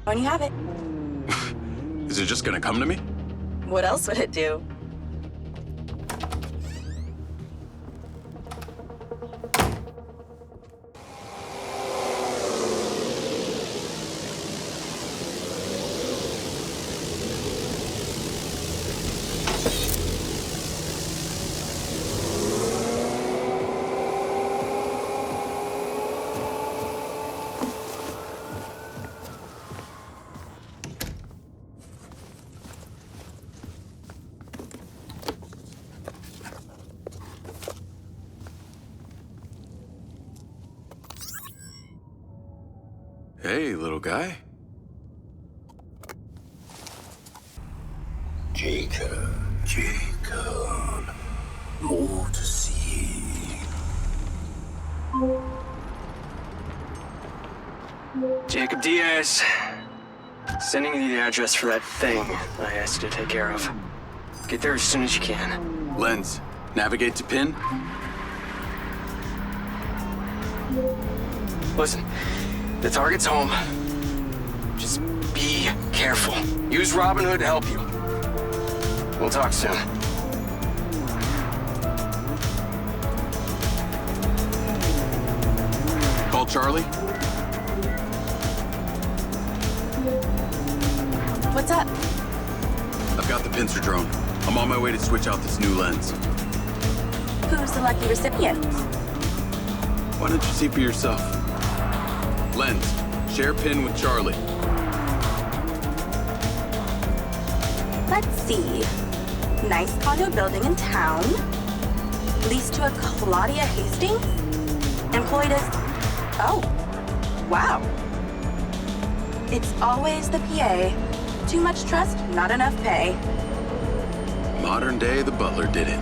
when you have it. Is it just gonna come to me? What else would it do? Hey, little guy. Jacob, more to see. Jacob Diaz. Sending you the address for that thing I asked you to take care of. Get there as soon as you can. Lens, navigate to pin. Listen, the target's home. Just be careful. Use Robin Hood to help you. We'll talk soon. Call Charlie. What's up? I've got the pincer drone. I'm on my way to switch out this new lens. Who's the lucky recipient? Why don't you see for yourself? Lens, share pin with Charlie. Let's see. Nice condo building in town. Leased to a Claudia Hastings? Employed as... Oh, wow. It's always the PA. Too much trust, not enough pay. Modern day, the butler did it.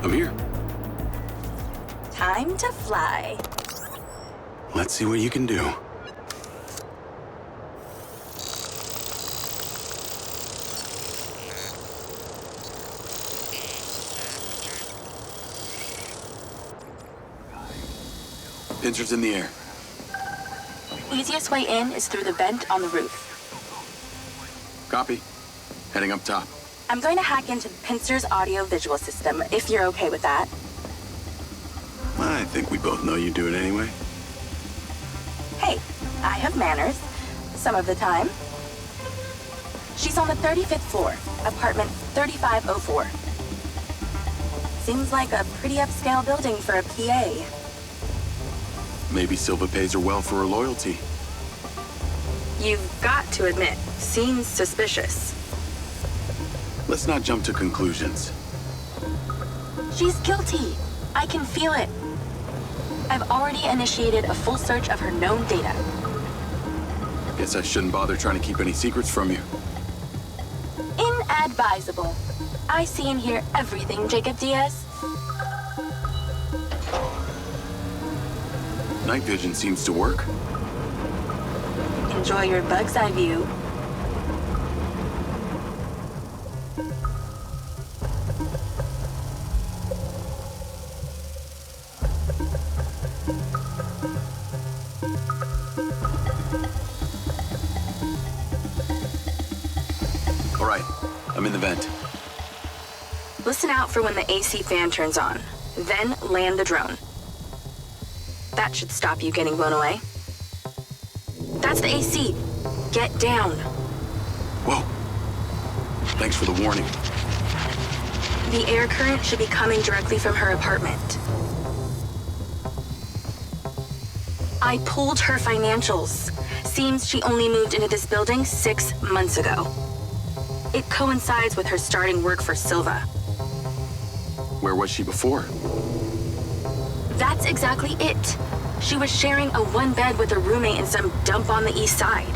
I'm here. Time to fly. Let's see what you can do. Pincer's in the air. Easiest way in is through the vent on the roof. Copy. Heading up top. I'm going to hack into Pincer's audio-visual system, if you're okay with that. I think we both know you do it anyway. Hey, I have manners. Some of the time. She's on the 35th floor, apartment 3504. Seems like a pretty upscale building for a PA. Maybe Silva pays her well for her loyalty. You've got to admit, seems suspicious. Let's not jump to conclusions. She's guilty. I can feel it. I've already initiated a full search of her known data. Guess I shouldn't bother trying to keep any secrets from you. Inadvisable. I see and hear everything, Jacob Diaz. Night vision seems to work. Enjoy your bug's eye view. All right, I'm in the vent. Listen out for when the AC fan turns on. Then land the drone. That should stop you getting blown away. That's the AC. Get down. Whoa. Thanks for the warning. The air current should be coming directly from her apartment. I pulled her financials. Seems she only moved into this building 6 months ago. It coincides with her starting work for Silva. Where was she before? That's exactly it. She was sharing a one bed with a roommate in some dump on the east side.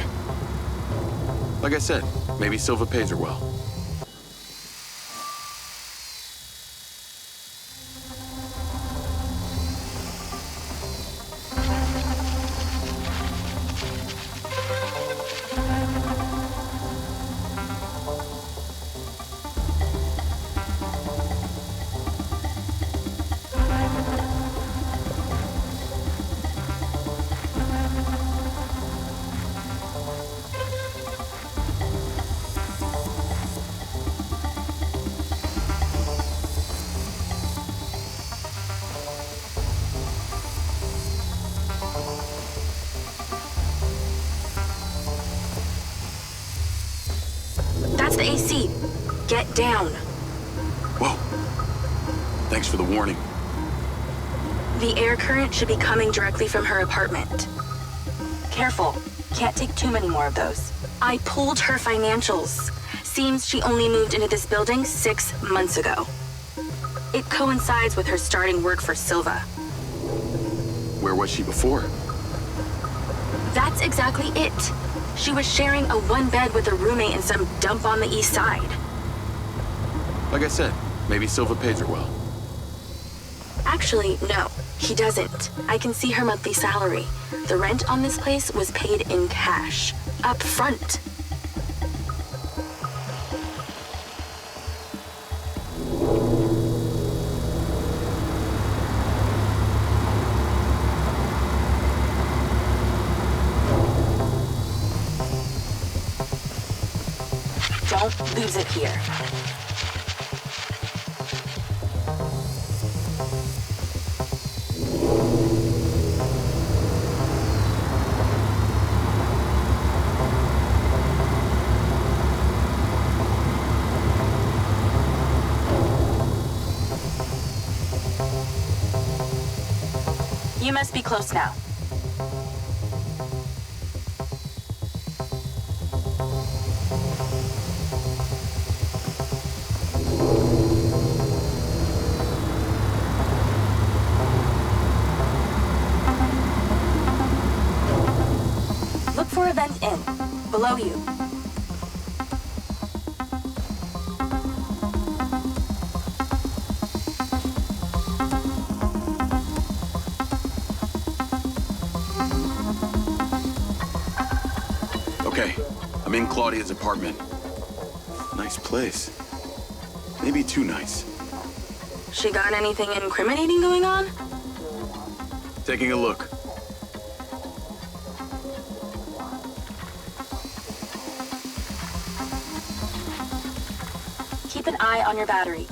Like I said, maybe Silva pays her well. That's the AC. Get down. Whoa. Thanks for the warning. The air current should be coming directly from her apartment. Careful. Can't take too many more of those. I pulled her financials. Seems she only moved into this building 6 months ago. It coincides with her starting work for Silva. Where was she before? That's exactly it. She was sharing a one bed with a roommate in some dump on the east side. Like I said, maybe Silva pays her well. Actually, no, he doesn't. I can see her monthly salary. The rent on this place was paid in cash, up front. Don't lose it here. You must be close now. Look for a vent in, below you. Okay, I'm in Claudia's apartment. Nice place. Maybe too nice. She got anything incriminating going on? Taking a look. Keep an eye on your battery.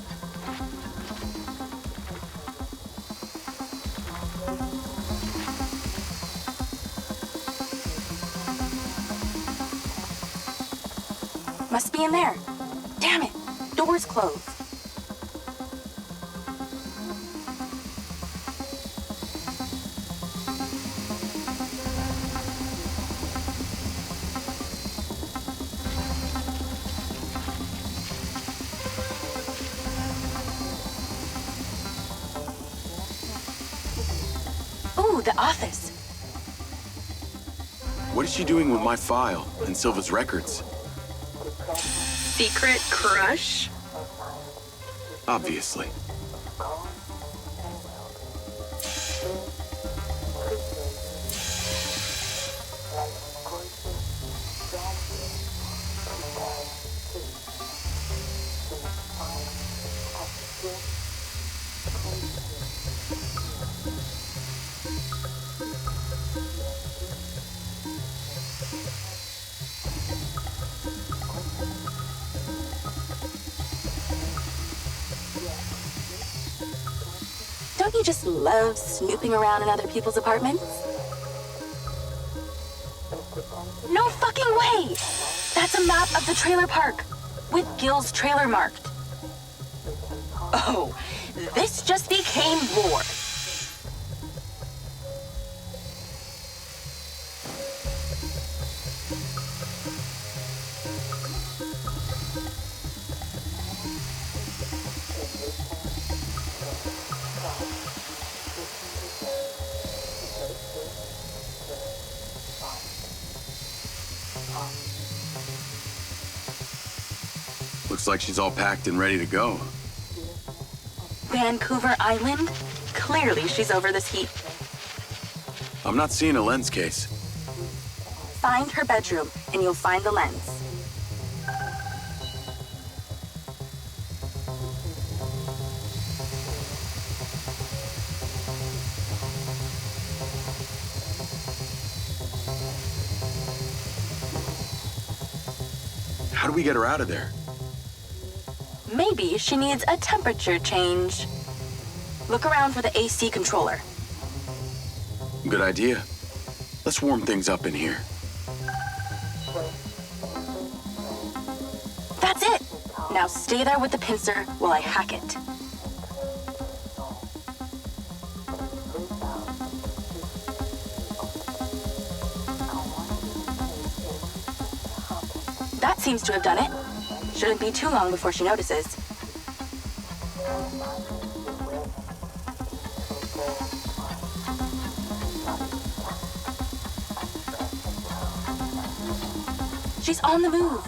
Must be in there. Damn it, door's closed. Ooh, the office. What is she doing with my file and Silva's records? Secret crush? Obviously. Don't you just love snooping around in other people's apartments? No fucking way! That's a map of the trailer park, with Gil's trailer marked. Oh, this just became war. Looks like she's all packed and ready to go. Vancouver Island? Clearly she's over this heat. I'm not seeing a lens case. Find her bedroom, and you'll find the lens. How do we get her out of there? Maybe she needs a temperature change. Look around for the AC controller. Good idea. Let's warm things up in here. That's it! Now stay there with the pincer while I hack it. That seems to have done it. Shouldn't be too long before she notices. She's on the move.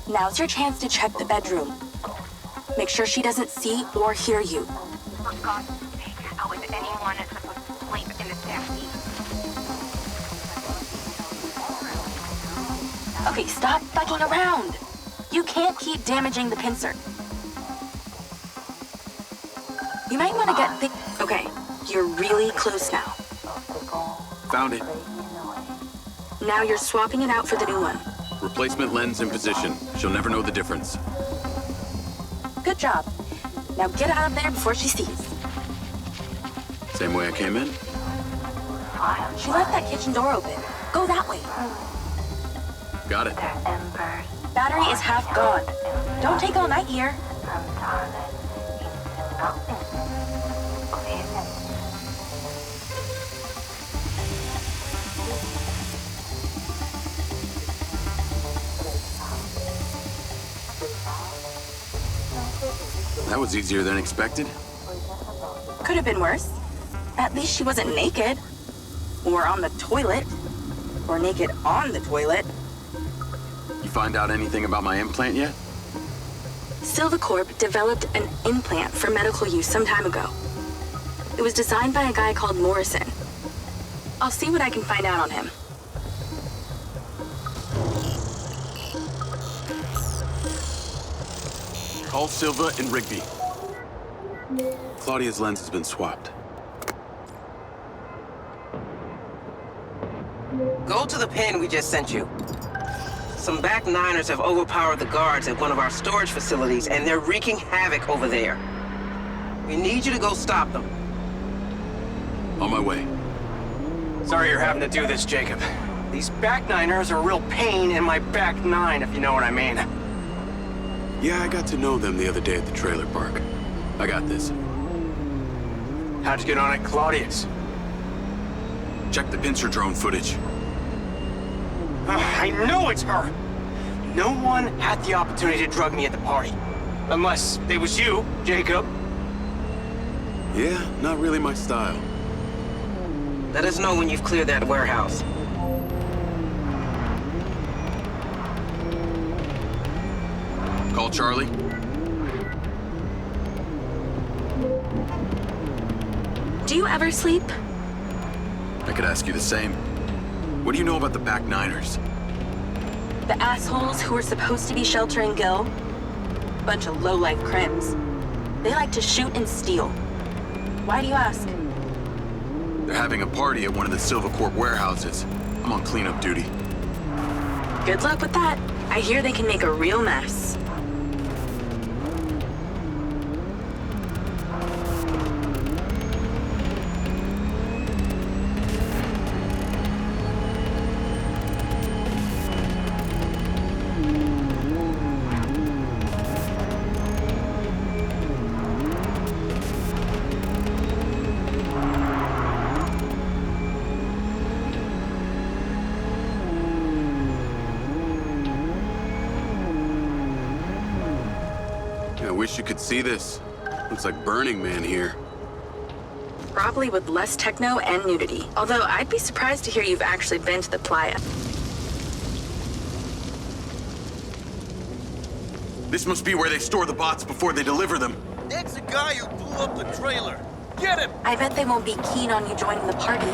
Now's your chance to check the bedroom. Make sure she doesn't see or hear you. For God's sake, how is anyone supposed to sleep in this damn heat? Okay, stop fucking around. You can't keep damaging the pincer. You might want to get Okay, you're really close now. Found it. Now you're swapping it out for the new one. Replacement lens in position. She'll never know the difference. Good job. Now get out of there before she sees. Same way I came in? She left that kitchen door open. Go that way. Got it. Battery is half gone. Don't take all night here. That was easier than expected. Could have been worse. At least she wasn't naked. Or on the toilet. Or naked on the toilet. You find out anything about my implant yet? Silvacorp developed an implant for medical use some time ago. It was designed by a guy called Morrison. I'll see what I can find out on him. Call Silva and Rigby. Claudia's lens has been swapped. Go to the pin we just sent you. Some back niners have overpowered the guards at one of our storage facilities, and they're wreaking havoc over there. We need you to go stop them. On my way. Sorry you're having to do this, Jacob. These back niners are a real pain in my back nine, if you know what I mean. Yeah, I got to know them the other day at the trailer park. I got this. How'd you get on at Claudia's? Check the pincer drone footage. I know it's her! No one had the opportunity to drug me at the party. Unless it was you, Jacob. Yeah, not really my style. Let us know when you've cleared that warehouse. Call Charlie. Do you ever sleep? I could ask you the same. What do you know about the back niners? The assholes who were supposed to be sheltering Gil? Bunch of low-life crims. They like to shoot and steal. Why do you ask? They're having a party at one of the Silvacorp warehouses. I'm on cleanup duty. Good luck with that. I hear they can make a real mess. I wish you could see this. Looks like Burning Man here. Probably with less techno and nudity. Although I'd be surprised to hear you've actually been to the playa. This must be where they store the bots before they deliver them. That's the guy who blew up the trailer. Get him! I bet they won't be keen on you joining the party.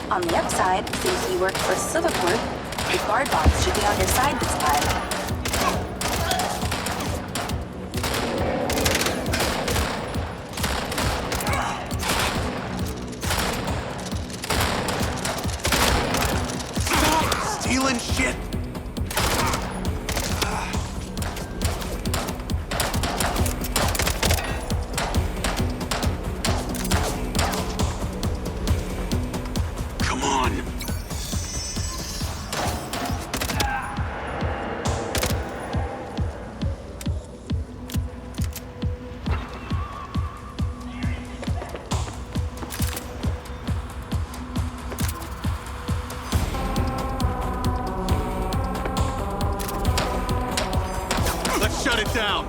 On the upside, since you work for Silverport, the guard bots should be on your side this time. Stealing shit! Come on. Let's shut it down.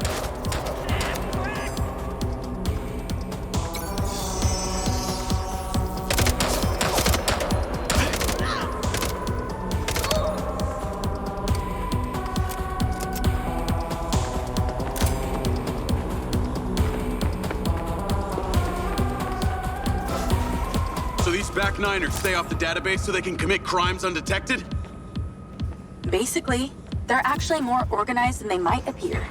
So these back niners stay off the database so they can commit crimes undetected? Basically, they're actually more organized than they might appear.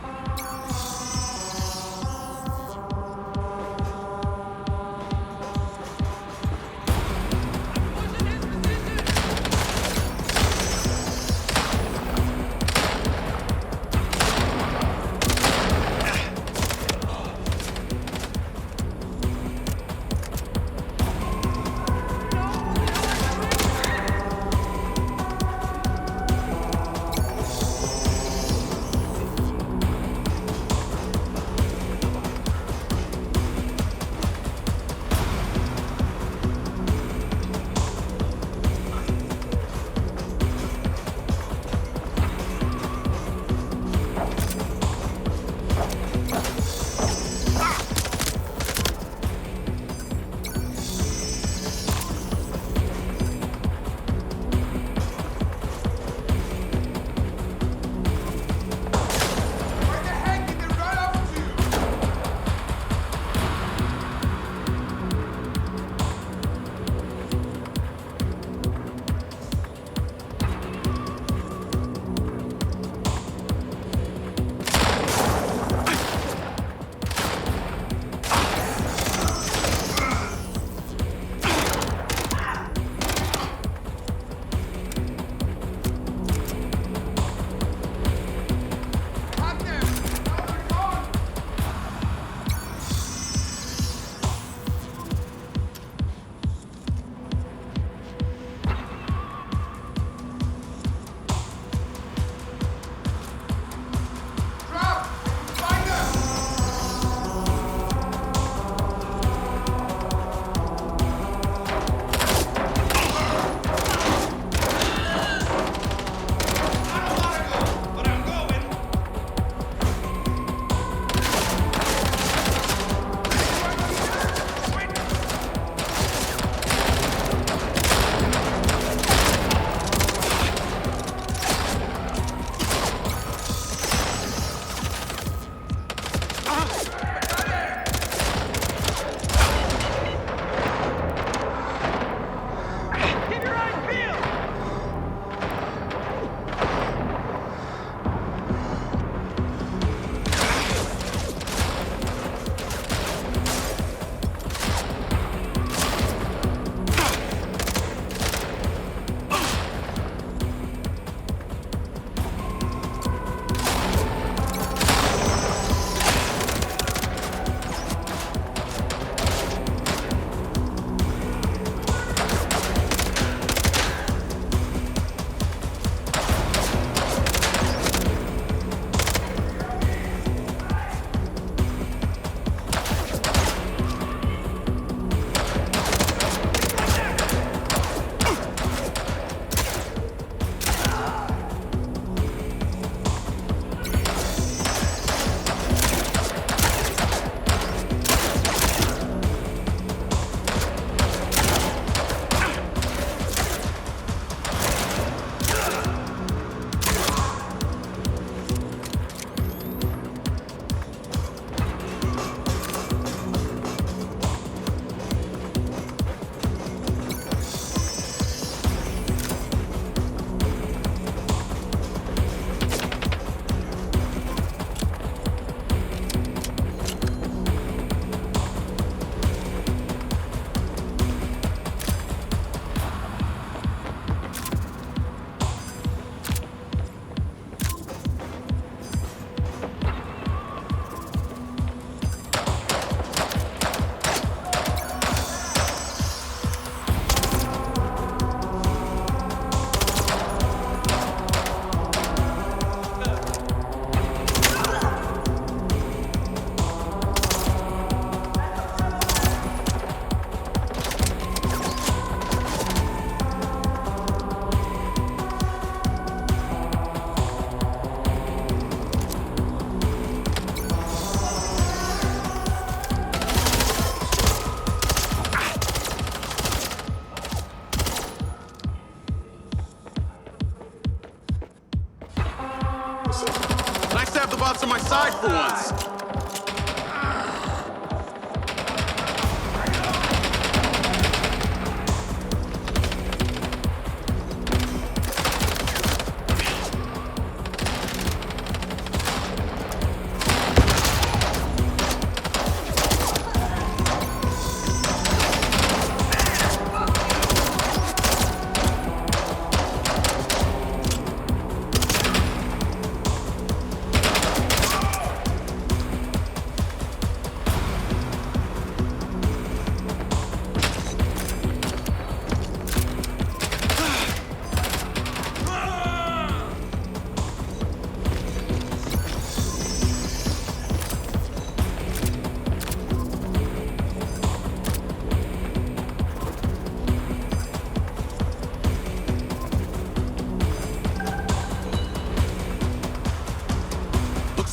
for once.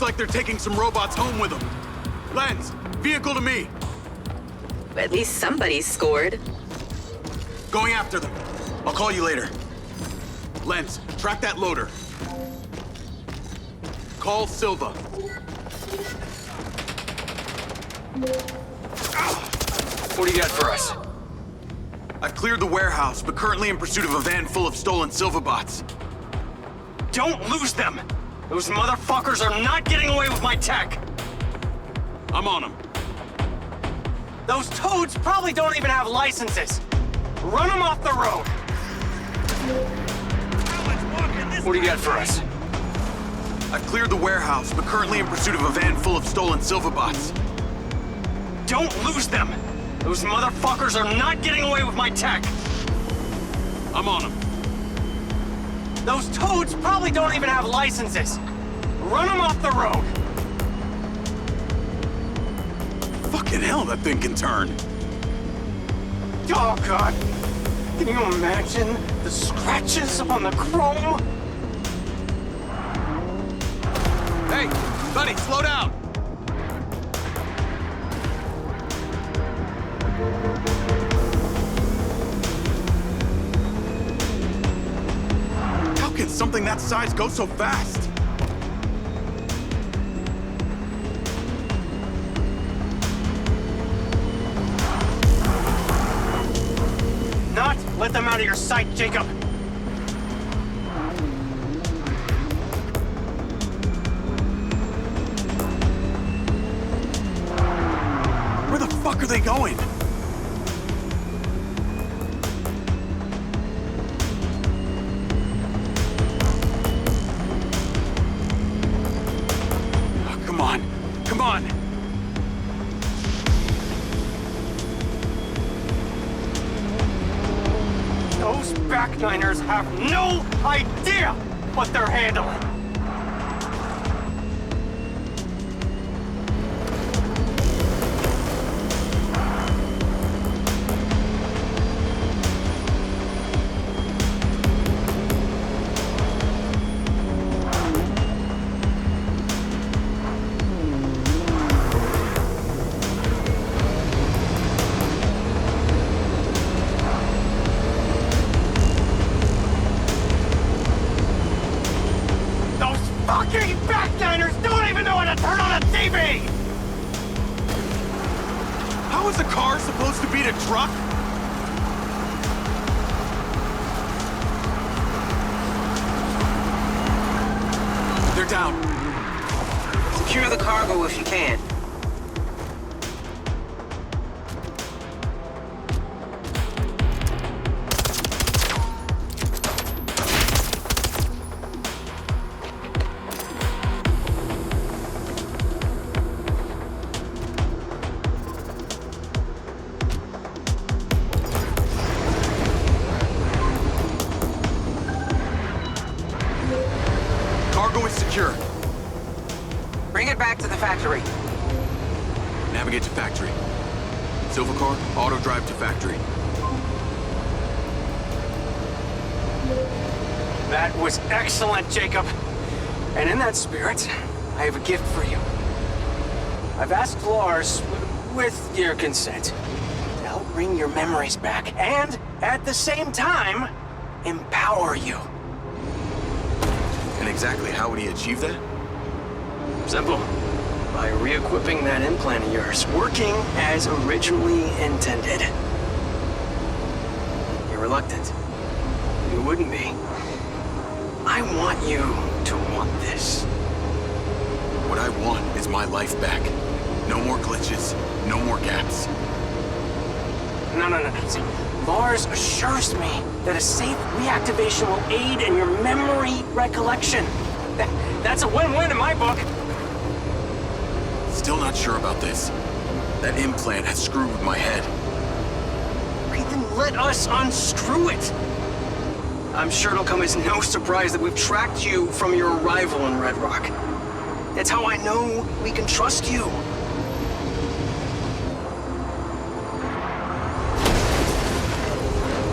Like they're taking some robots home with them. Lens, vehicle to me. At least somebody scored. Going after them. I'll call you later. Lens, track that loader. Call Silva. What do you got for us? I've cleared the warehouse, but currently in pursuit of a van full of stolen Silva bots. Don't lose them! Those motherfuckers are not getting away with my tech! I'm on them. Those toads probably don't even have licenses. Run them off the road! What do you got for us? I've cleared the warehouse, but currently in pursuit of a van full of stolen Silva bots. Don't lose them! Those motherfuckers are not getting away with my tech! I'm on them. Those toads probably don't even have licenses. Run them off the road! Fucking hell, that thing can turn. Oh, God. Can you imagine the scratches on the chrome? Hey, buddy, slow down. How can something that size go so fast? Not let them out of your sight, Jacob. Where the fuck are they going? Oh, come on, come on. Those backniners have no idea what they're handling. Fucking backniners don't even know how to turn on a TV! How is a car supposed to beat a truck? They're down. Secure the cargo if you can. Cargo is secure. Bring it back to the factory. Navigate to factory. Silva car, auto drive to factory. That was excellent, Jacob. And in that spirit, I have a gift for you. I've asked Lars, with your consent, to help bring your memories back and, at the same time, empower you. And exactly how would he achieve that? Simple. by re-equipping that implant of yours, working as originally intended. You're reluctant. You wouldn't be. I want you to want this. What I want is my life back. No more glitches, no more gaps. No. See, Lars assures me that a safe reactivation will aid in your memory recollection. That's a win-win in my book. Still not sure about this. That implant has screwed with my head. Okay, then let us unscrew it. I'm sure it'll come as no surprise that we've tracked you from your arrival in Red Rock. That's how I know we can trust you.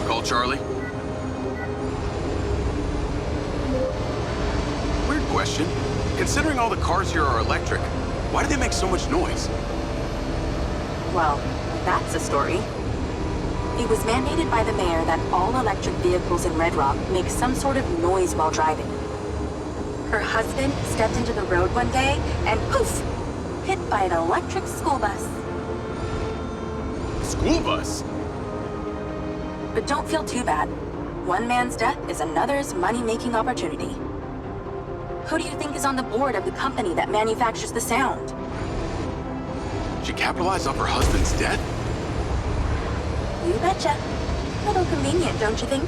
Call Charlie. Weird question. Considering all the cars here are electric, why do they make so much noise? Well, that's a story. It was mandated by the mayor that all electric vehicles in Red Rock make some sort of noise while driving. Her husband stepped into the road one day and poof! Hit by an electric school bus. School bus? But don't feel too bad. One man's death is another's money-making opportunity. Who do you think is on the board of the company that manufactures the sound? She capitalized off her husband's death? You betcha. A little convenient, don't you think?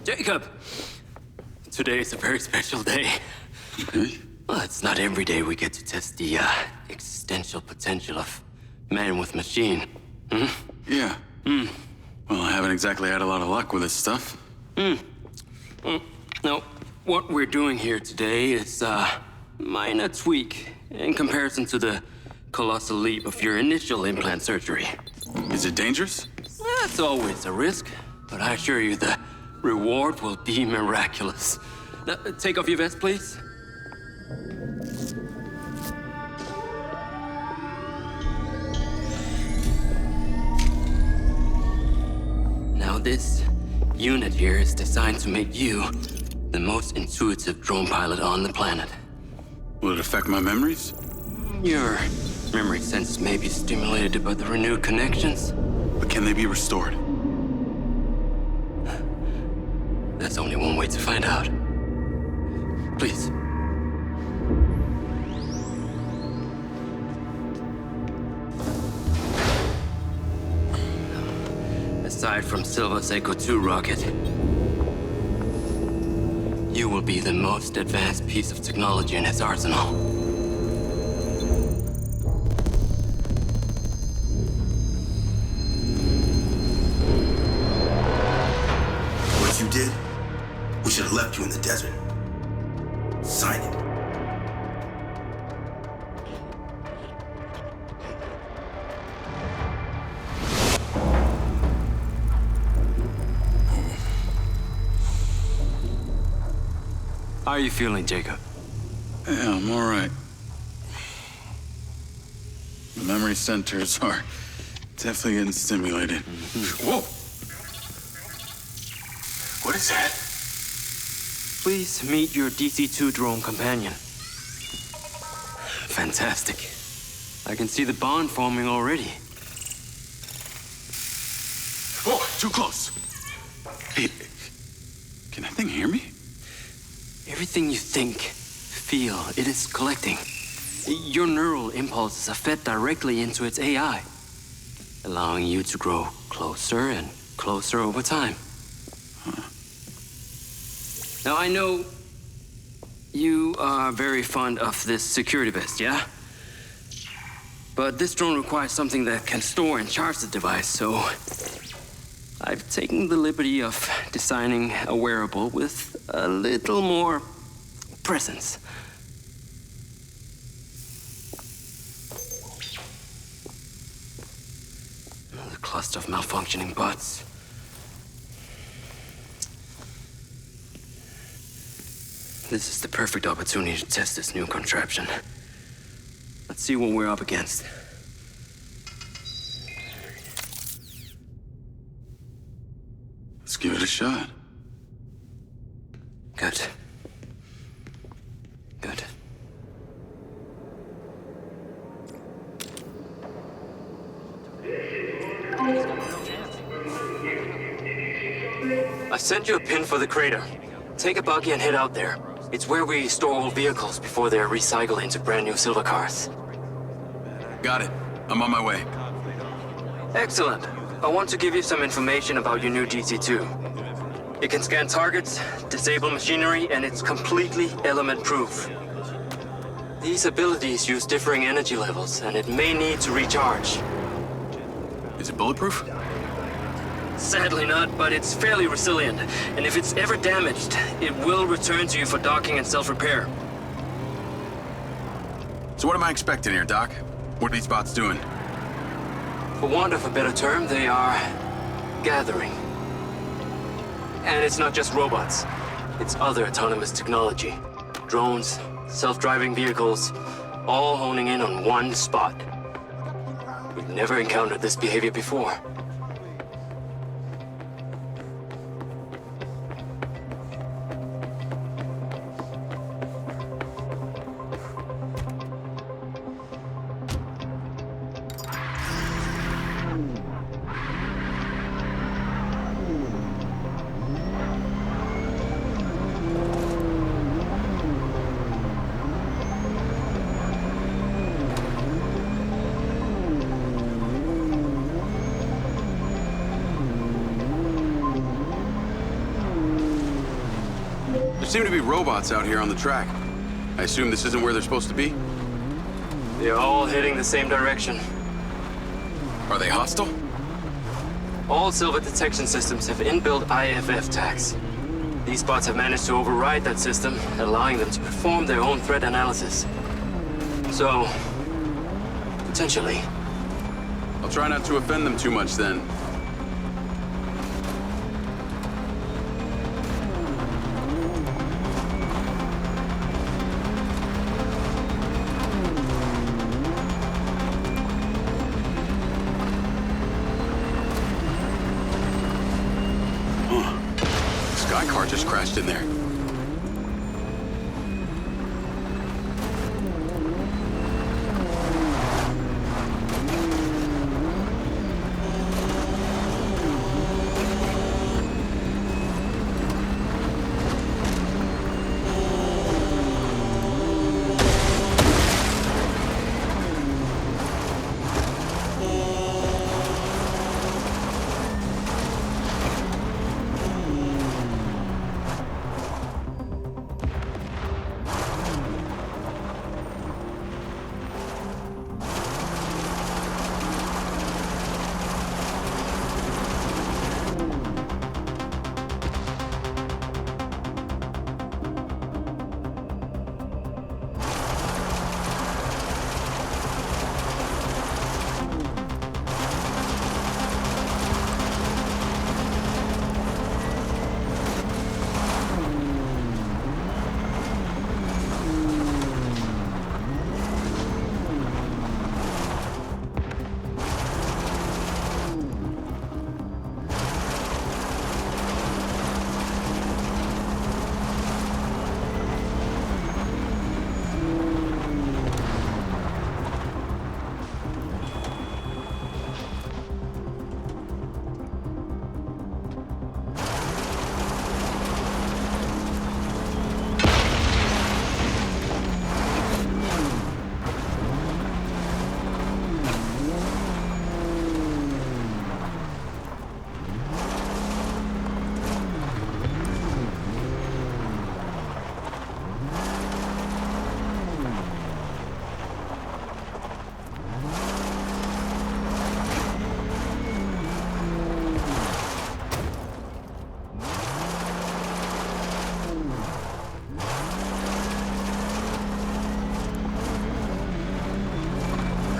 Jacob! Today is a very special day. Okay. Well, it's not every day we get to test the existential potential of man with machine. Hmm? Yeah. Well, I haven't exactly had a lot of luck with this stuff. No, what we're doing here today is a minor tweak in comparison to the colossal leap of your initial implant surgery. Is it dangerous? That's always a risk, but I assure you the reward will be miraculous. Now, take off your vest, please. Now, this unit here is designed to make you the most intuitive drone pilot on the planet. Will it affect my memories? Your memory sense may be stimulated by the renewed connections. But can they be restored? There's only one way to find out. Please. Aside from Silva's Echo 2 rocket, you will be the most advanced piece of technology in his arsenal. What you did, we should have left you in the desert. Sign it. How are you feeling, Jacob? Yeah, I'm all right. The memory centers are definitely getting stimulated. Whoa! What is that? Please meet your DC-2 drone companion. Fantastic. I can see the bond forming already. Whoa, too close. Hey, can that thing hear me? Everything you think, feel, it is collecting. Your neural impulses are fed directly into its AI, allowing you to grow closer and closer over time. Now, I know you are very fond of this security vest, yeah? But this drone requires something that can store and charge the device, so I've taken the liberty of designing a wearable with a little more presence. Another cluster of malfunctioning bots. This is the perfect opportunity to test this new contraption. Let's see what we're up against. Let's give it a shot. Good. Good. I sent you a pin for the crater. Take a buggy and head out there. It's where we store old vehicles before they're recycled into brand new silver cars. Got it. I'm on my way. Excellent. I want to give you some information about your new DC-2. It can scan targets, disable machinery, and it's completely element-proof. These abilities use differing energy levels, and it may need to recharge. Is it bulletproof? Sadly not, but it's fairly resilient, and if it's ever damaged, it will return to you for docking and self-repair. So what am I expecting here, Doc? What are these bots doing? For want of a better term, they are gathering. And it's not just robots. It's other autonomous technology. Drones, self-driving vehicles, all honing in on one spot. We've never encountered this behavior before. There seem to be robots out here on the track. I assume this isn't where they're supposed to be? They're all heading the same direction. Are they hostile? All Silver detection systems have inbuilt IFF tags. These bots have managed to override that system, allowing them to perform their own threat analysis. So, potentially, I'll try not to offend them too much then. Sky car just crashed in there.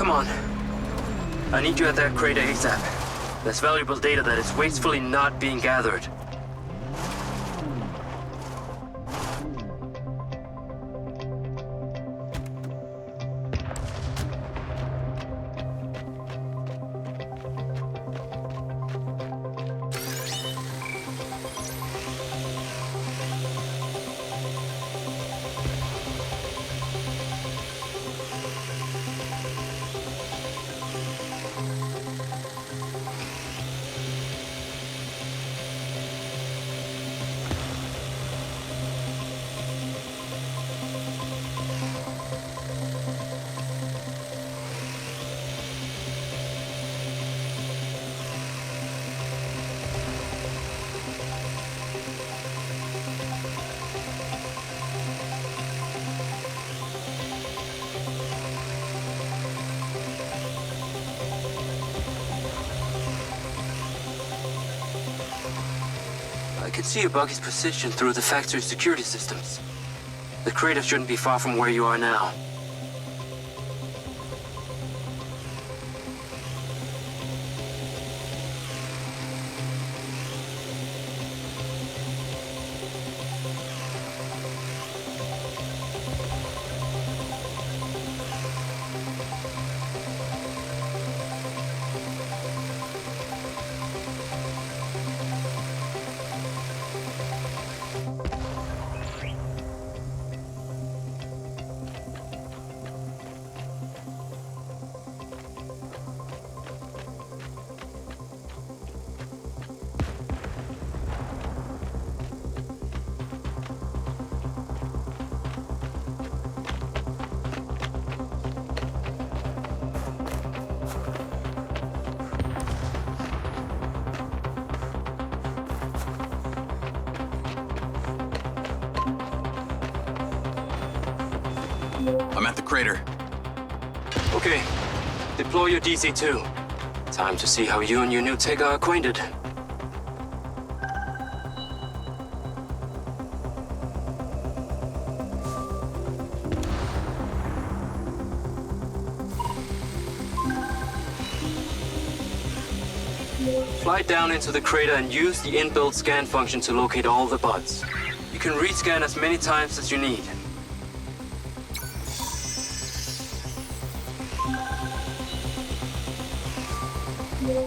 Come on. I need you at that crater ASAP. There's valuable data that is wastefully not being gathered. I can see your buggy's position through the factory security systems. The crater shouldn't be far from where you are now. I'm at the crater. Okay. Deploy your DC-2. Time to see how you and your new tech are acquainted. Fly down into the crater and use the inbuilt scan function to locate all the buds. You can rescan as many times as you need.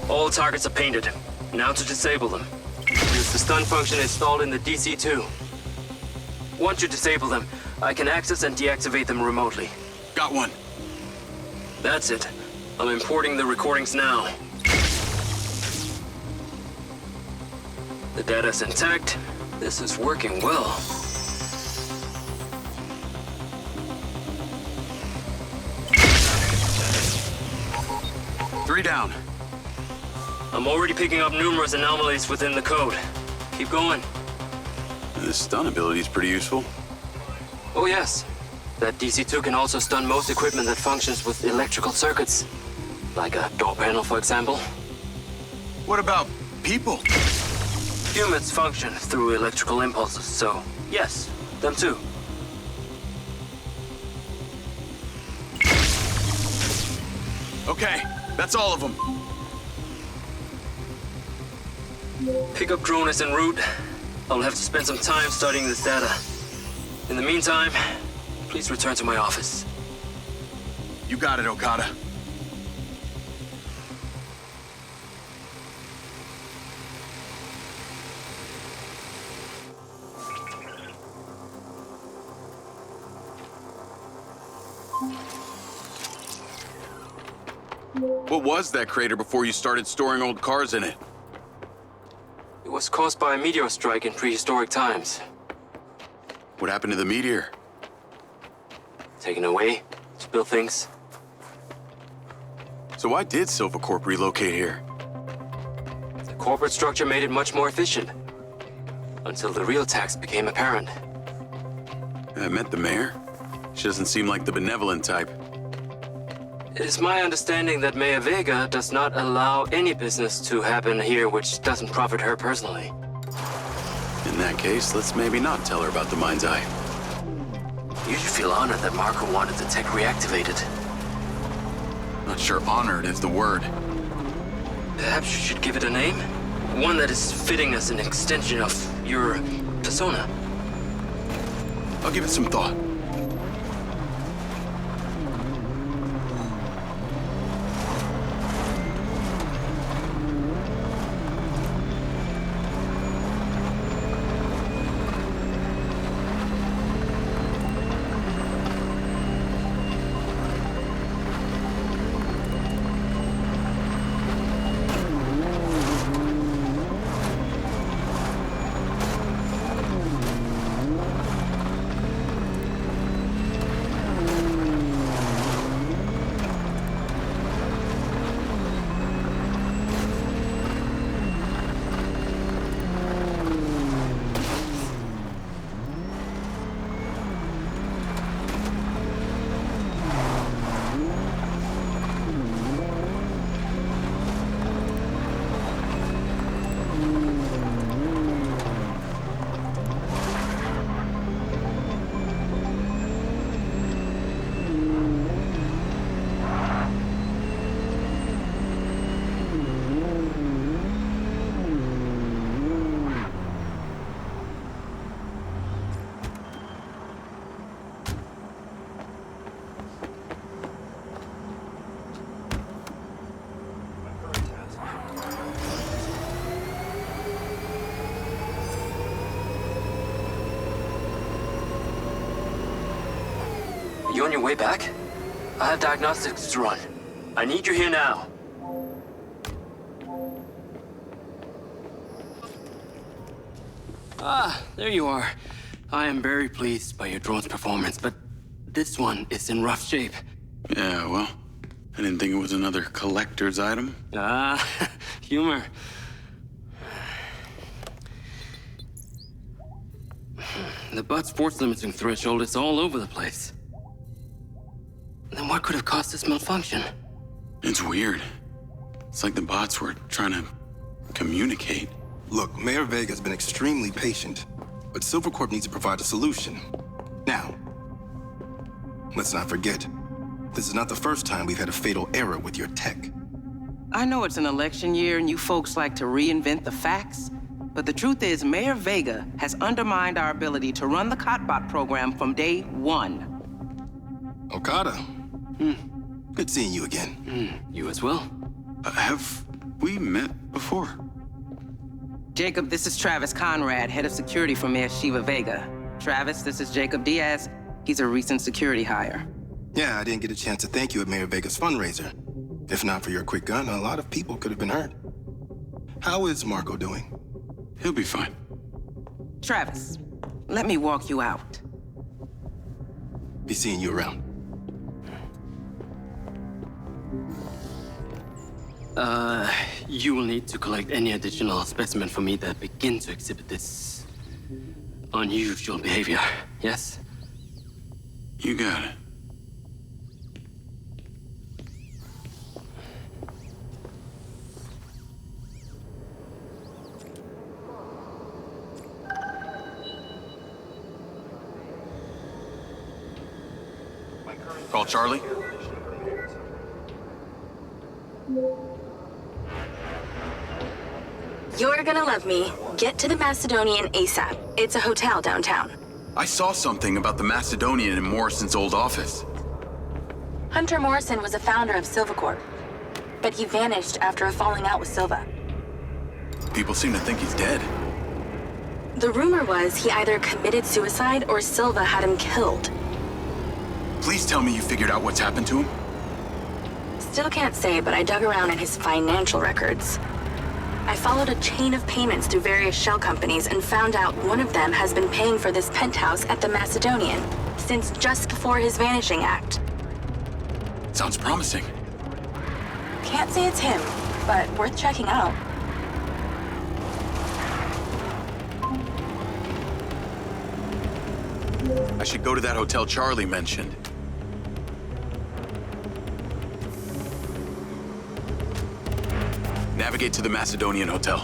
All targets are painted. Now to disable them. Use the stun function installed in the DC-2. Once you disable them, I can access and deactivate them remotely. Got one. That's it. I'm importing the recordings now. The data's intact. This is working well. Three down. I'm already picking up numerous anomalies within the code. Keep going. This stun ability is pretty useful. Oh yes. That DC-2 can also stun most equipment that functions with electrical circuits. Like a door panel, for example. What about people? Humans function through electrical impulses, so yes, them too. Okay, that's all of them. Pickup drone is en route. I'll have to spend some time studying this data. In the meantime, please return to my office. You got it, Okada. What was that crater before you started storing old cars in it? It was caused by a meteor strike in prehistoric times. What happened to the meteor? Taken away to build things. So why did Silvercorp relocate here? The corporate structure made it much more efficient. Until the real tax became apparent. I met the mayor. She doesn't seem like the benevolent type. It is my understanding that Mayor Vega does not allow any business to happen here which doesn't profit her personally. In that case, let's maybe not tell her about the Mindseye. You should feel honored that Marco wanted the tech reactivated. Not sure honored is the word. Perhaps you should give it a name? One that is fitting as an extension of your persona. I'll give it some thought. You on your way back? I have diagnostics to run. I need you here now. Ah, there you are. I am very pleased by your drone's performance, but this one is in rough shape. Yeah, well, I didn't think it was another collector's item. Ah, humor. The bud's force limiting threshold is all over the place. Then what could have caused this malfunction? It's weird. It's like the bots were trying to communicate. Look, Mayor Vega's been extremely patient, but Silvercorp needs to provide a solution. Now, let's not forget, this is not the first time we've had a fatal error with your tech. I know it's an election year and you folks like to reinvent the facts, but the truth is Mayor Vega has undermined our ability to run the Cotbot program from day one. Okada. Good seeing you again. You as well. Have we met before? Jacob, this is Travis Conrad, head of security for Mayor Shiva Vega. Travis, this is Jacob Diaz. He's a recent security hire. Yeah, I didn't get a chance to thank you at Mayor Vega's fundraiser. If not for your quick gun, a lot of people could have been hurt. How is Marco doing? He'll be fine. Travis, let me walk you out. Be seeing you around. You will need to collect any additional specimen for me that begin to exhibit this unusual behavior, yes? You got it. Call Charlie. You're gonna love me. Get to the Macedonian ASAP. It's a hotel downtown. I saw something about the Macedonian in Morrison's old office. Hunter Morrison was a founder of Silva Corp, but he vanished after a falling out with Silva. People seem to think he's dead. The rumor was he either committed suicide or Silva had him killed. Please tell me you figured out what's happened to him. Still can't say, but I dug around in his financial records. I followed a chain of payments through various shell companies and found out one of them has been paying for this penthouse at the Macedonian since just before his vanishing act. Sounds promising. Can't say it's him, but worth checking out. I should go to that hotel Charlie mentioned. Navigate to the Macedonian Hotel.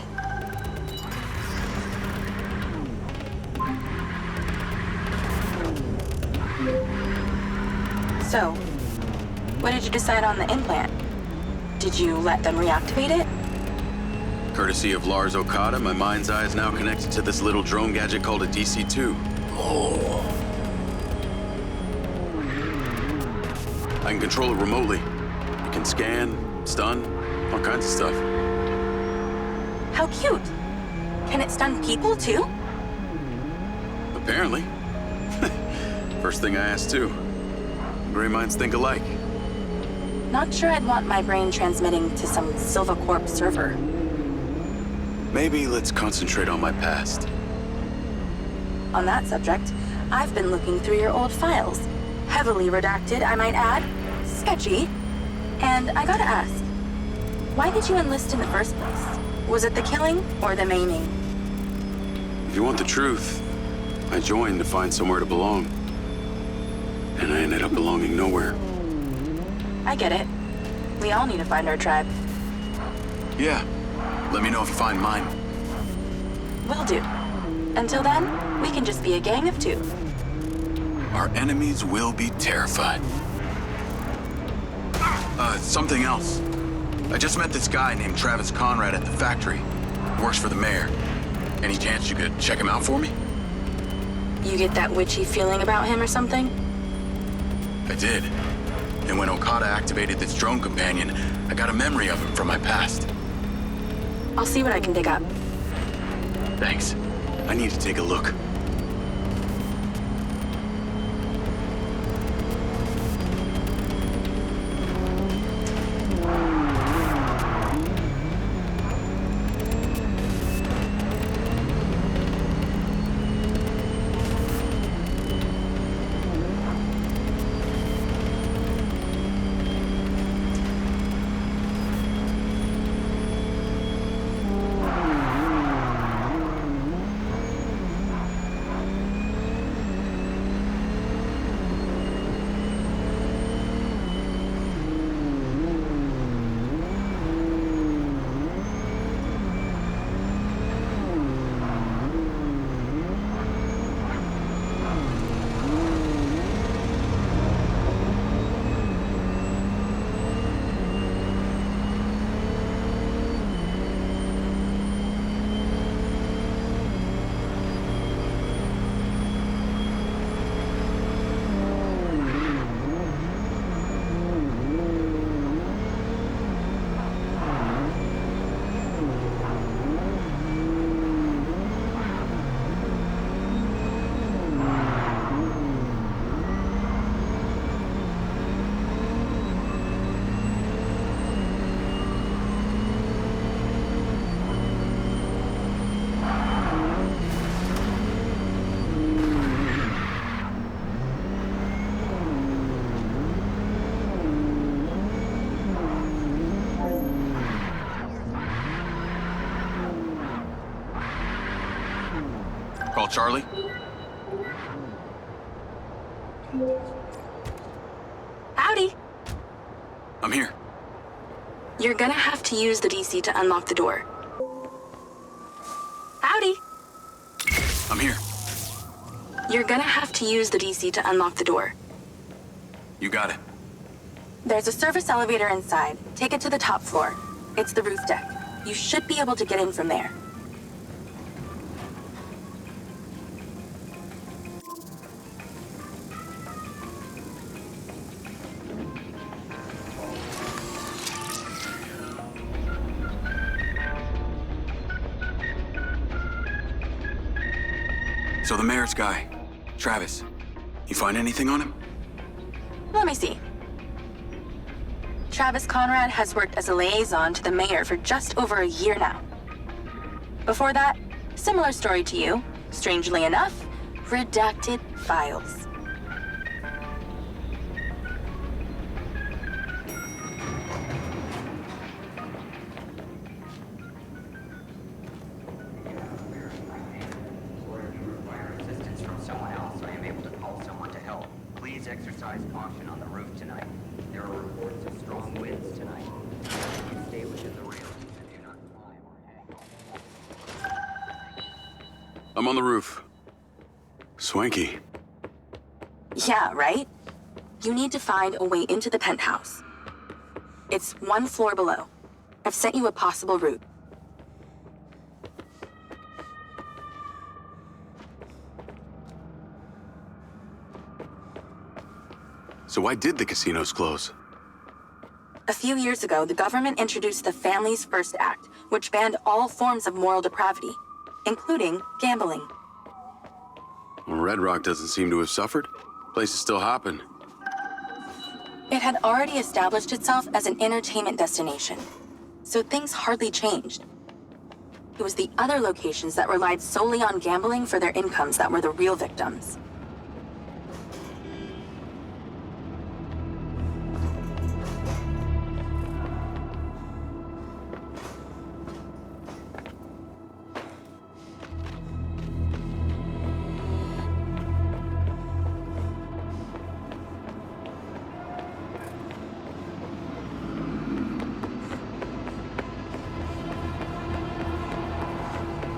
So, what did you decide on the implant? Did you let them reactivate it? Courtesy of Lars Okada, my Mindseye is now connected to this little drone gadget called a DC-2. Oh. I can control it remotely. It can scan, stun, all kinds of stuff. How cute. Can it stun people too? Apparently. First thing I asked too. Gray minds think alike. Not sure I'd want my brain transmitting to some Silva Corp server. Maybe let's concentrate on my past. On that subject, I've been looking through your old files. Heavily redacted, I might add. Sketchy. And I gotta ask, why did you enlist in the first place? Was it the killing or the maiming? If you want the truth, I joined to find somewhere to belong. And I ended up belonging nowhere. I get it. We all need to find our tribe. Yeah. Let me know if you find mine. Will do. Until then, we can just be a gang of two. Our enemies will be terrified. Something else. I just met this guy named Travis Conrad at the factory. Works for the mayor. Any chance you could check him out for me? You get that witchy feeling about him or something? I did. And when Okada activated this drone companion, I got a memory of him from my past. I'll see what I can dig up. Thanks. I need to take a look. Call Charlie. Howdy. I'm here. You're gonna have to use the DC to unlock the door. Howdy. I'm here. You're gonna have to use the DC to unlock the door. You got it. There's a service elevator inside. Take it to the top floor. It's the roof deck. You should be able to get in from there. So the mayor's guy, Travis, you find anything on him? Let me see. Travis Conrad has worked as a liaison to the mayor for just over a year now. Before that, similar story to you. Strangely enough, redacted files. Assistance from someone else. I am able to call someone to help. Please exercise caution on the roof tonight. There are reports of strong winds tonight. Please stay within the railings and do not climb or hang. I'm on the roof. Swanky. Yeah, right? You need to find a way into the penthouse. It's one floor below. I've sent you a possible route. So why did the casinos close? A few years ago, the government introduced the Family's First Act, which banned all forms of moral depravity, including gambling. Well, Red Rock doesn't seem to have suffered. Place is still hopping. It had already established itself as an entertainment destination, so things hardly changed. It was the other locations that relied solely on gambling for their incomes that were the real victims.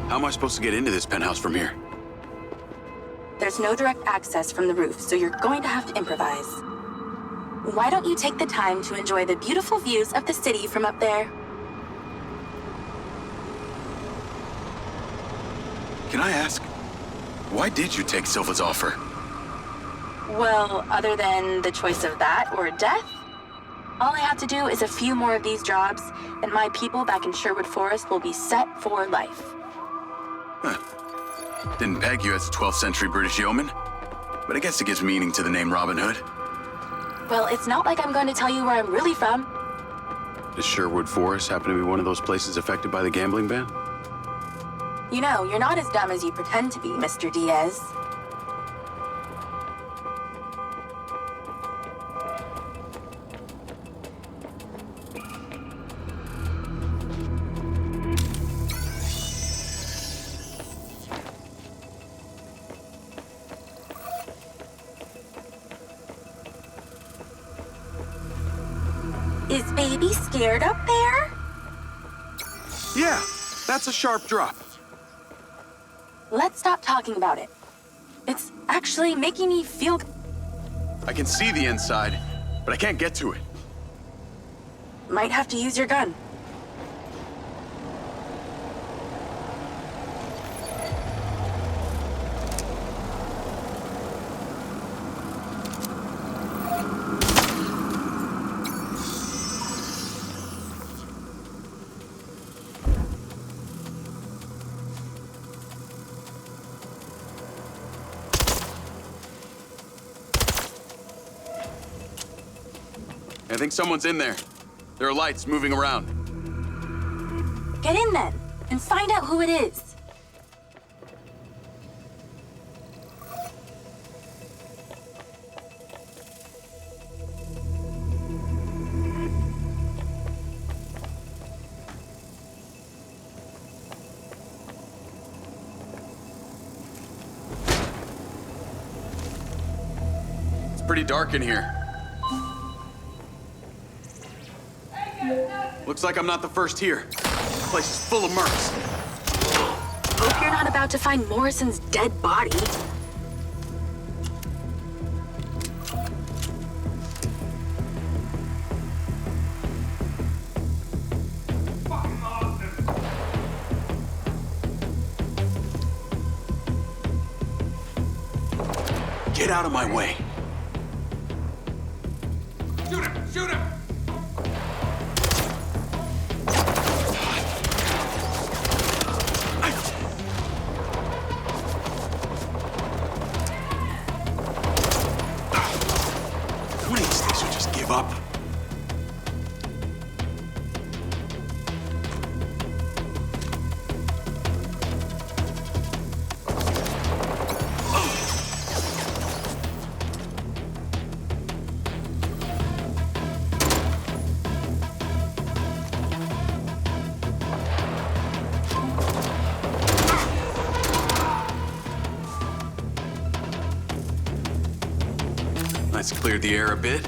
How am I supposed to get into this penthouse from here? There's no direct access from the roof, so you're going to have to improvise. Why don't you take the time to enjoy the beautiful views of the city from up there? Can I ask, why did you take Silva's offer? Well, other than the choice of that or death, all I have to do is a few more of these jobs, and my people back in Sherwood Forest will be set for life. Huh. Didn't peg you as a 12th century British yeoman, but I guess it gives meaning to the name Robin Hood. Well, it's not like I'm going to tell you where I'm really from. Does Sherwood Forest happen to be one of those places affected by the gambling ban? You know, you're not as dumb as you pretend to be, Mr. Diaz. Is baby scared up there? Yeah, that's a sharp drop. Let's stop talking about it. It's actually making me feel... I can see the inside, but I can't get to it. Might have to use your gun. I think someone's in there. There are lights moving around. Get in then, and find out who it is. pretty dark in here. Looks like I'm not the first here. This place is full of mercs. Hope you're not about to find Morrison's dead body. Get out of my way. Shoot him! Shoot him! One of these things will just give up. Let's clear the air a bit.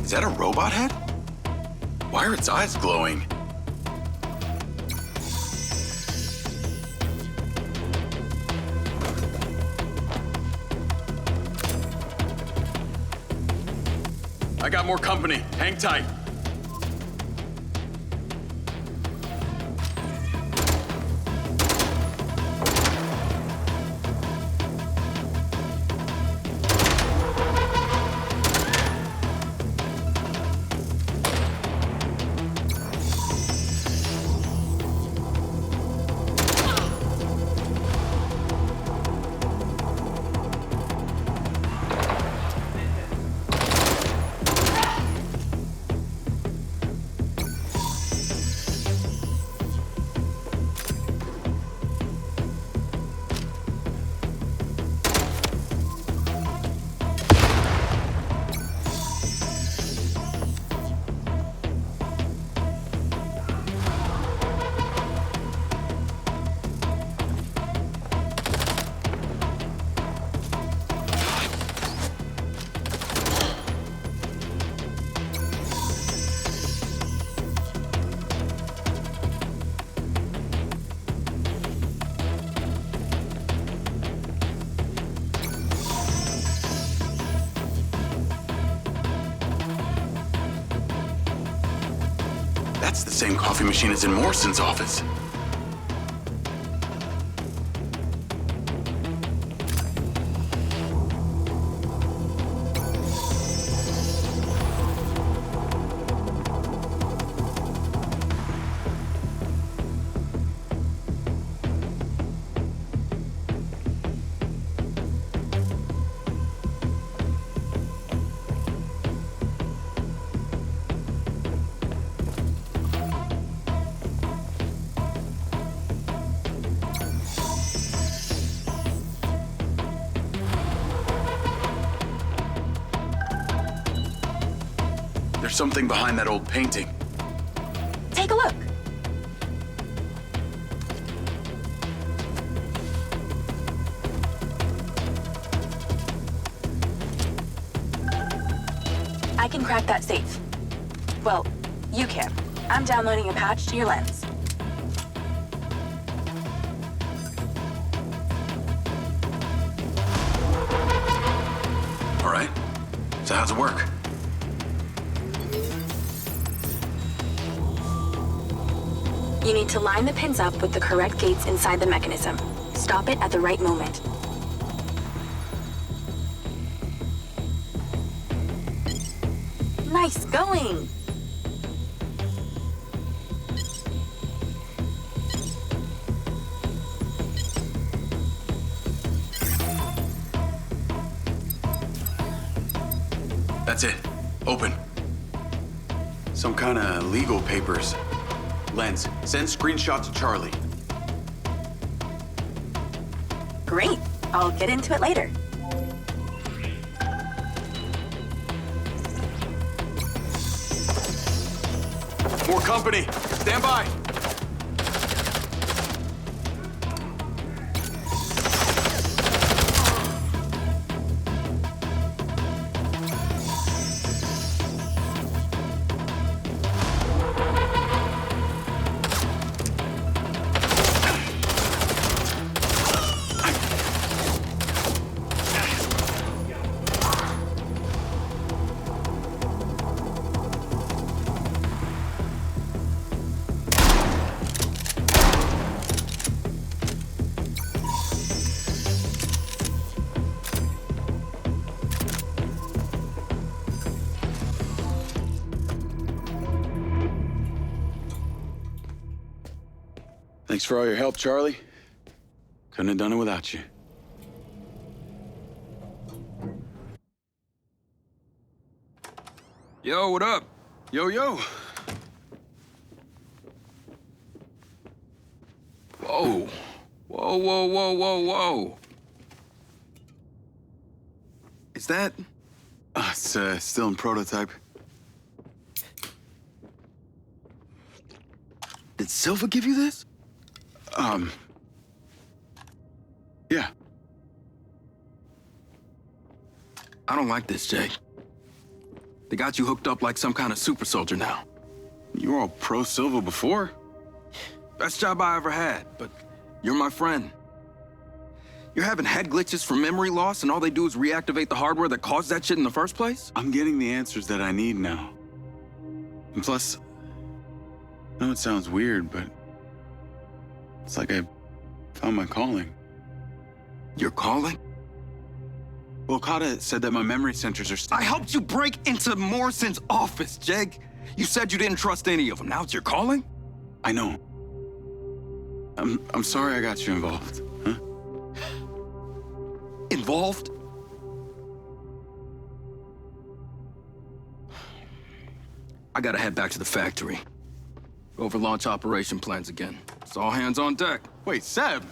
Is that a robot head? Why are its eyes glowing? I got more company. Hang tight. That's the same coffee machine as in Morrison's office. There's something behind that old painting. Take a look. I can crack that safe. Well, you can. I'm downloading a patch to your lens. All right. So how's it work? You need to line the pins up with the correct gates inside the mechanism. Stop it at the right moment. Nice going! That's it. Open. Some kind of legal papers. Lens, send screenshot to Charlie. Great. I'll get into it later. More company. Stand by. Thanks for all your help, Charlie. Couldn't have done it without you. Yo, what up? Yo, yo. Whoa. Whoa, whoa, whoa, whoa, whoa. Is that... It's still in prototype. Did Silva give you this? Yeah. I don't like this, Jake. They got you hooked up like some kind of super soldier now. You were all pro-Silva before. Best job I ever had, but you're my friend. You're having head glitches from memory loss, and all they do is reactivate the hardware that caused that shit in the first place? I'm getting the answers that I need now. And plus, I know it sounds weird, but it's like I found my calling. Your calling? Well, Okada said that my memory centers are I helped you break into Morrison's office, Jake. You said you didn't trust any of them. Now it's your calling? I know. I'm sorry I got you involved, huh? Involved? I gotta head back to the factory. Go over launch operation plans again. It's all hands on deck. Wait, Seb!